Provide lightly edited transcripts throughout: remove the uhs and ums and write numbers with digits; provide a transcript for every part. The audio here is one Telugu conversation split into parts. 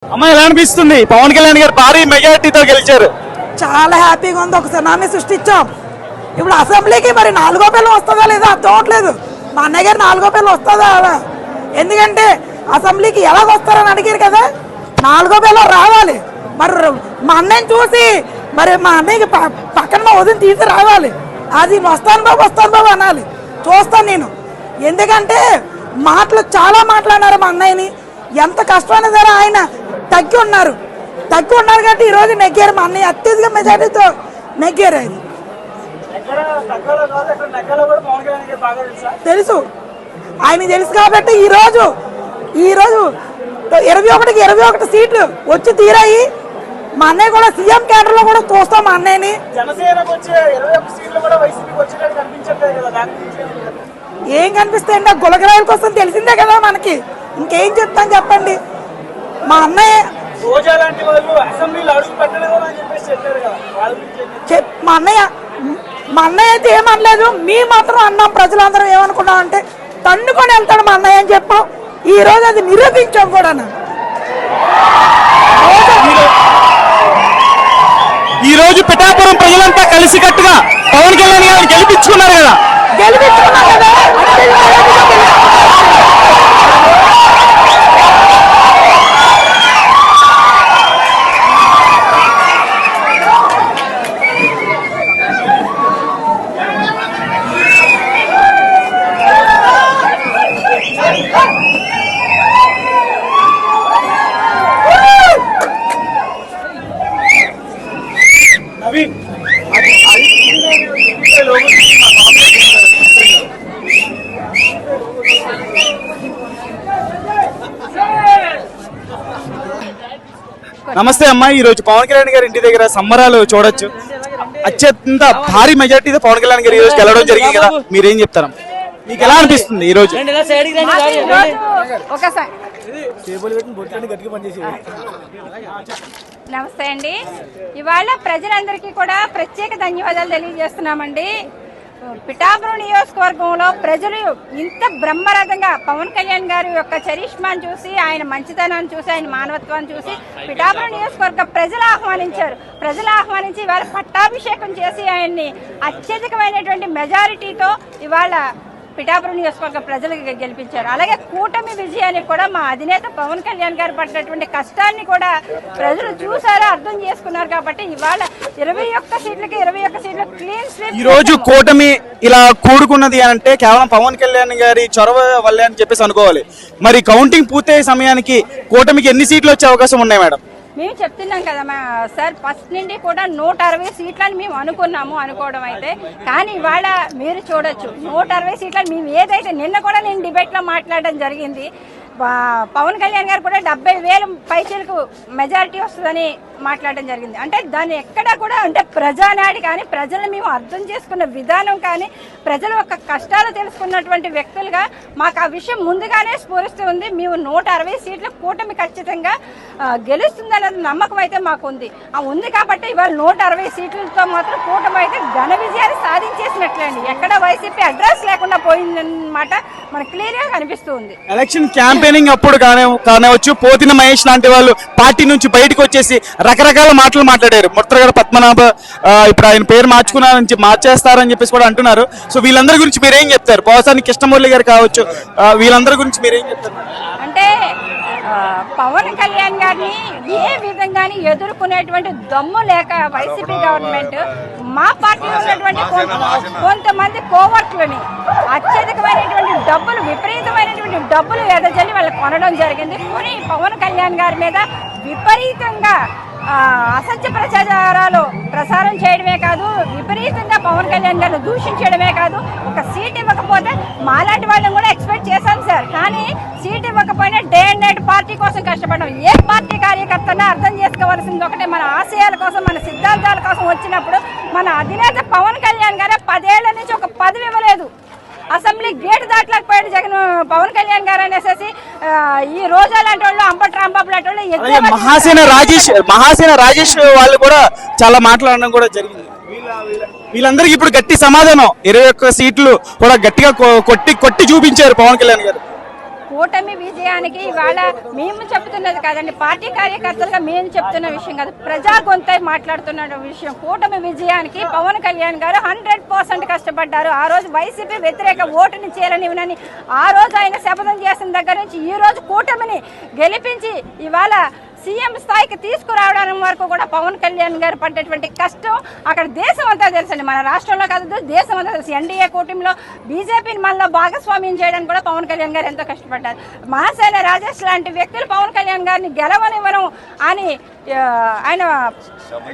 అమ్మ ఎలా అనిపిస్తుంది? పవన్ కళ్యాణ్ గారు భారీ మెజారిటీతో గెలిచారు. చాలా హ్యాపీగా ఉంది. ఒక సునామీ సృష్టించాం. ఇప్పుడు అసెంబ్లీకి మరి 4వ పిల్ల వస్తుందా లేదా అర్థం అవట్లేదు. మా అన్నయ్య గారు 4వ పిల్ల వస్తుందా? ఎందుకంటే అసెంబ్లీకి ఎలా వస్తారని అడిగారు కదా, 4వ పిల్ల రావాలి. మరి మా అన్నయ్యని చూసి మరి మా అన్నయ్యకి పక్కన మా వదిన తీసి రావాలి. అది వస్తాను బాబు అనాలి. చూస్తాను నేను. ఎందుకంటే మాటలు చాలా మాట్లాడినారు మా అన్నయ్యని. ఎంత కష్టమైనా సరే ఆయన తగ్గి ఉన్నారు కాబట్టి ఈరోజు నెగ్గారు. మా అన్నయ్య అత్యధిక మెజార్టీతో నెగ్గారు. అది తెలుసు, ఆయన తెలుసు కాబట్టి ఈరోజు 21కి 21 సీట్లు వచ్చి తీరాయి. మా అన్నయ్య కూడా సీఎం క్యాడర్ లో కూడా చూస్తాం. మా అన్నయ్యని ఏం కనిపిస్తాయండి? గులకరాయల కోసం తెలిసిందే కదా మనకి. ఇంకేం చెప్తాను చెప్పండి. మా అన్నయ్య మా అన్నయ్య అయితే ఏమనలేదు. మీ మాత్రం అన్నాం. ప్రజలందరం ఏమనుకున్నాం అంటే తన్నుకొని వెళ్తాడు మా అన్నయ్య అని చెప్పాం. ఈ రోజు అది నిరూపించాం కూడా. ఈ రోజు పిఠాపురం ప్రజలంతా కలిసికట్టుగా పవన్ కళ్యాణ్ గారిని గెలిపించుకున్నారు కదా. నమస్తే అమ్మా. ఈ రోజు పవన్ కళ్యాణ్ గారి ఇంటి దగ్గర సంబరాలు చూడొచ్చు. అత్యంత భారీ మెజార్టీతో పవన్ కళ్యాణ్ గారు ఈ రోజు గెలవడం జరిగింది కదా. మీరేం చెప్తారు? మీకు ఎలా అనిపిస్తుంది ఈ రోజు? నమస్తే అండి. ఇవాళ ప్రజలందరికీ కూడా ప్రత్యేక ధన్యవాదాలు తెలియజేస్తున్నామండి. పిఠాపురం నియోజకవర్గంలో ప్రజలు ఇంత బ్రహ్మరథంగా పవన్ కళ్యాణ్ గారి యొక్క చరిష్మాను చూసి, ఆయన మంచితనాన్ని చూసి, ఆయన మానవత్వాన్ని చూసి పిఠాపురం నియోజకవర్గ ప్రజలు ఆహ్వానించి ఇవాళ పట్టాభిషేకం చేసి ఆయన్ని అత్యధికమైనటువంటి మెజారిటీతో ఇవాళ పిఠాపురం నియోజకవర్గ ప్రజలు గెలిపించారు. అలాగే కూటమి విజయానికి కూడా మా అధినేత పవన్ కళ్యాణ్ గారు పడినటువంటి కష్టాన్ని కూడా ప్రజలు చూసారు, అర్థం చేసుకున్నారు. కాబట్టి ఇవాళ 21 సీట్లు క్లీన్ స్వీప్. ఈ రోజు కూటమి ఇలా కూడుకున్నది అంటే కేవలం పవన్ కళ్యాణ్ గారి చొరవ వల్లే అని చెప్పేసి అనుకోవాలి. మరి కౌంటింగ్ పూర్తయ్యే సమయానికి కూటమికి ఎన్ని సీట్లు వచ్చే అవకాశం ఉన్నాయి మేడం? మేము చెప్తున్నాం కదా సార్, ఫస్ట్ నుండి కూడా 160 సీట్లని మేము అనుకోవడం అయితే, కానీ ఇవాళ మీరు చూడొచ్చు 160 సీట్లని మేము ఏదైతే నిన్న కూడా నేను డిబేట్లో మాట్లాడడం జరిగింది. పవన్ కళ్యాణ్ గారు కూడా 70,000 పైచీలకు మెజారిటీ వస్తుందని మాట్లాడడం జరిగింది. అంటే దాన్ని ఎక్కడా కూడా అంటే ప్రజానాడి కానీ, ప్రజలను మేము అర్థం చేసుకున్న విధానం కానీ, ప్రజల యొక్క కష్టాలు తెలుసుకున్నటువంటి వ్యక్తులుగా మాకు ఆ విషయం ముందుగానే స్ఫూరిస్తూ ఉంది. మేము 160 సీట్ల కూటమి ఖచ్చితంగా గెలుస్తుందన్న నమ్మకం అయితే మాకు ఉంది. ఉంది కాబట్టి ఇవాళ 160 సీట్లతో మాత్రం కూటమి అయితే ఘన విజయాన్ని సాధించేసినట్లండి. ఎక్కడ వైసీపీ అడ్రస్ లేకుండా పోయిందన్నమాట మనకు క్లియర్ గా కనిపిస్తూ ఉంది. ఎలక్షన్ క్యాంపెయినింగ్ అప్పుడు కానివచ్చు, పోతిన మహేష్ లాంటి వాళ్ళు పార్టీ నుంచి బయటకు వచ్చేసి రకరకాల మాటలు మాట్లాడారు. ముత్రగడ పద్మనాభ ఇప్పుడు ఆయన పేరు మార్చేస్తారని చెప్పేసి కూడా అంటున్నారు. సో వీళ్ళందరి గురించి మీరేం చెప్తారు? పోసాని కృష్ణమురళి గారు కావచ్చు, వీళ్ళందరి గురించి మీరేం చెప్తారు? అంటే పవన్ కళ్యాణ్ గారిని ఏ విధంగాని ఎదుర్కొనేటువంటి దమ్ము లేక వైసీపీ గవర్నమెంట్ మా పార్టీలో ఉన్నటువంటి కొంతమంది కోవర్ట్లని అత్యధికమైనటువంటి డబ్బులు, విపరీతమైనటువంటి డబ్బులు ఎదజల్లి వాళ్ళకి కొనడం జరిగింది. కొని పవన్ కళ్యాణ్ గారి మీద విపరీతంగా అసత్య ప్రచారాలు ప్రసారం చేయడమే కాదు, విపరీతంగా పవన్ కళ్యాణ్ గారిని దూషించడమే కాదు, ఒక సీట్ ఇవ్వకపోతే మాలాంటి వాళ్ళని కూడా ఎక్స్పెక్ట్ చేశాం సార్. కానీ సీట్ ఇవ్వకపోయినా డే అండ్ నైట్ పార్టీ కోసం కష్టపడడం. ఏ పార్టీ కార్యకర్తనా అర్థం చేసుకోవాల్సింది ఒకటే, మన ఆశయాల కోసం, మన సిద్ధాంతాల కోసం వచ్చినప్పుడు మన అధినేత పవన్ కళ్యాణ్ గారే 10 ఏళ్ల నుంచి ఒక పదవి ఇవ్వలేదు. అసెంబ్లీ గేట్ దాటలేకపోయాడు పవన్ కళ్యాణ్ గారు అనేసి ఈ రోజా లాంటి వాళ్ళు, అంబటి రాంబాబు లాంటి వాళ్ళు, మహాసేన రాజేష్ వాళ్ళు కూడా చాలా మాట్లాడడం కూడా జరిగింది. వీళ్ళందరికీ ఇప్పుడు గట్టి సమాధానం 21 సీట్లు కూడా గట్టిగా కొట్టి చూపించారు పవన్ కళ్యాణ్ గారు. కూటమి విజయానికి ఇవాళ మేము చెప్తున్నది కాదండి, పార్టీ కార్యకర్తలుగా మేము చెప్తున్న విషయం కాదు, ప్రజా గొంతై మాట్లాడుతున్న విషయం. కూటమి విజయానికి పవన్ కళ్యాణ్ గారు 100% కష్టపడ్డారు. ఆ రోజు వైసీపీ వ్యతిరేక ఓటుని చేరనివ్వనని ఆ రోజు ఆయన శపథం చేసిన దగ్గర నుంచి ఈ రోజు కూటమిని గెలిపించి ఇవాళ సీఎం స్థాయికి తీసుకురావడం వరకు కూడా పవన్ కళ్యాణ్ గారు పడ్డటువంటి కష్టం అక్కడ దేశం అంతా తెలుసండి. మన రాష్ట్రంలో కాదు, దేశం అంతా తెలుసు. ఎన్డీఏ కూటమిలో బీజేపీని మనలో భాగస్వామ్యం చేయడానికి కూడా పవన్ కళ్యాణ్ గారు ఎంతో కష్టపడ్డారు. మహాసేన రాజేష్ లాంటి వ్యక్తులు పవన్ కళ్యాణ్ గారిని గెలవనివ్వను అని ఆయన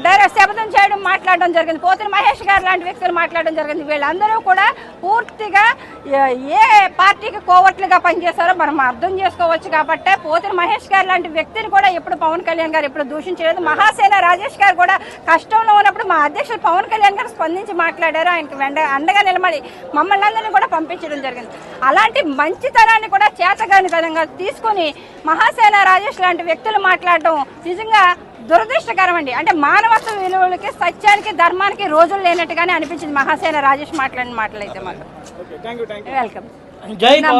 డైరెక్ట్ శపథం చేయడం, మాట్లాడడం జరిగింది. పోతిన మహేష్ గారు లాంటి వ్యక్తులు మాట్లాడడం జరిగింది. వీళ్ళందరూ కూడా పూర్తిగా ఏ పార్టీకి కోవట్లుగా పనిచేస్తారో మనం అర్థం చేసుకోవచ్చు. కాబట్టి పోతిన మహేష్ గారు లాంటి వ్యక్తిని కూడా ఎప్పుడు పవన్ కళ్యాణ్ గారు ఎప్పుడు దూషించలేదు. మహాసేన రాజేష్ గారు కూడా కష్టంలో ఉన్నప్పుడు మా అధ్యక్షుడు పవన్ కళ్యాణ్ గారు స్పందించి మాట్లాడారు. ఆయనకి అండగా నిలబడి మమ్మల్ని అందరినీ కూడా పంపించడం జరిగింది. అలాంటి మంచితనాన్ని కూడా చేతగాని విధంగా తీసుకుని మహాసేన రాజేష్ లాంటి వ్యక్తులు మాట్లాడడం నిజంగా దురదృష్టకరం అండి. అంటే మానవత్వ విలువలకి, సత్యానికి, ధర్మానికి రోజులు లేనట్టుగానే అనిపించింది మహాసేన రాజేష్ మాట్లాడిన మాటలు అయితే మాత్రం. వెల్కమ్.